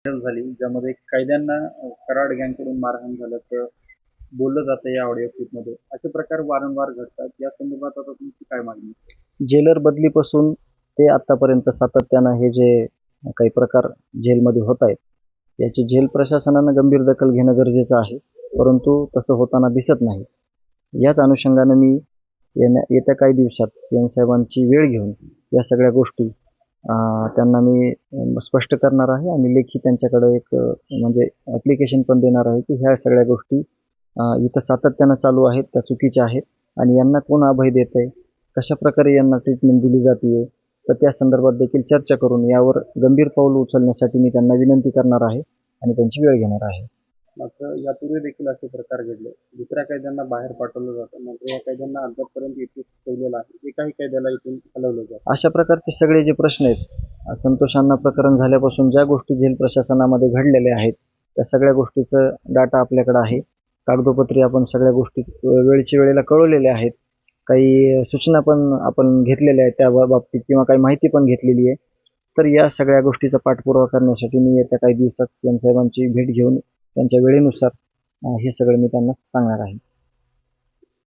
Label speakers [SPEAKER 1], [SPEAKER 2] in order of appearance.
[SPEAKER 1] झाली ज्यामध्ये कैद्यांना कराड गँगकडून मारहाण झाल्याचं बोललं जातं या ऑडिओ क्लिपमध्ये. असे प्रकार वारंवार घडतात. या संदर्भात आता तुमची काय मागणी?
[SPEAKER 2] जेलर बदलीपासून ते आतापर्यंत सातत्यानं हे जे काही प्रकार जेलमध्ये होत आहेत, याची जेल प्रशासनानं गंभीर दखल घेणं गरजेचं आहे, परंतु तसं होताना दिसत नाही. याच अनुषंगानं मी येत्या काही दिवसात सीएम साहेबांची वेळ घेऊन या सगळ्या गोष्टी त्यांना मी स्पष्ट करणार आहे आणि लेखी त्यांच्याकडे एक म्हणजे ॲप्लिकेशन पण देणार आहे की ह्या सगळ्या गोष्टी इथं सातत्यानं चालू आहेत, त्या चुकीच्या आहेत आणि यांना कोण अभय देत आहे, कशाप्रकारे यांना ट्रीटमेंट दिली जाते, तर त्या संदर्भात देखील चर्चा करून यावर गंभीर पाऊल उचलण्यासाठी मी त्यांना विनंती करणार आहे आणि त्यांची वेळ घेणार आहे.
[SPEAKER 1] मात्र यापूर्वी देखील असे प्रकार घडले. दुसऱ्या कैद्यांना बाहेर पाठवलं जातं, मात्र या कैद्यांना अद्यापपर्यंत इथे ठेवलेलं आहे. एकाही कैद्याला इथून हलवलं जातं.
[SPEAKER 2] अशा प्रकारचे सगळे जे प्रश्न आहेत, संतोष अण्णा प्रकरण झाल्यापासून ज्या गोष्टी जेल प्रशासनामध्ये घडलेल्या आहेत, त्या सगळ्या गोष्टीचं डाटा आपल्याकडे आहे. कागदोपत्री आपण सगळ्या गोष्टी वेळची वेळेला कळवलेल्या आहेत. काही सूचना पण आपण घेतलेल्या आहेत त्या बाबतीत किंवा काही माहिती पण घेतलेली आहे. तर या सगळ्या गोष्टीचा पाठपुरावा करण्यासाठी मी येत्या काही दिवसात सीएम साहेबांची भेट घेऊन त्यांच्या वेळेनुसार हे सगळं मी त्यांना सांगणार आहे.